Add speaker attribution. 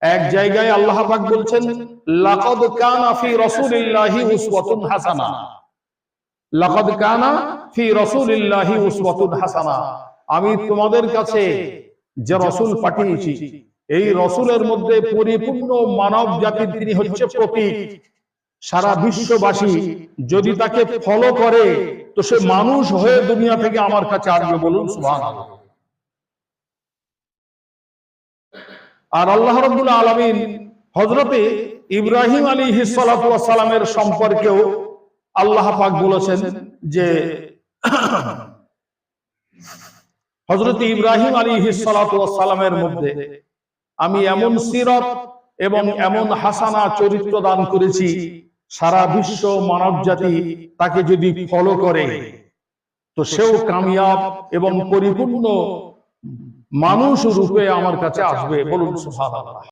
Speaker 1: এক জায়গায় আল্লাহ পাক বলছেন, লাকাদ কানা ফি রাসূলিল্লাহি উসওয়াতুন হাসানা, লাকাদ কানা ফি রাসূলিল্লাহি উসওয়াতুন হাসানা, আমি তোমাদের কাছে যে রাসূল পাঠিয়েছি এই রাসূলের মধ্যে পরিপূর্ণ মানব জাতির তিনি হচ্ছে প্রতীক। সারা বিশ্ববাসী যদি তাকে ফলো করে তো সে মানুষ হয়ে দুনিয়া থেকে আমার কাছে আসবে, বলুন সুবহানাল্লাহ। আর আল্লাহ রাব্বুল আলামিন হযরতে ইব্রাহিম আলাইহিস সালাতু ওয়াস সালামের সম্পর্কেও আল্লাহ পাক বলেছেন যে হযরতে ইব্রাহিম আলাইহিস সালাতু ওয়াস সালামের মধ্যে আমি এমন সিরাত এবং এমন হাসানা চরিত্র দান করেছি, সারা বিশ্ব মানব জাতি তাকে যদি ফলো করে তো সেও কামিয়াব এবং পরিপূর্ণ মানুষ রূপে আমার কাছে আসবে, বলুন সুবহানাল্লাহ।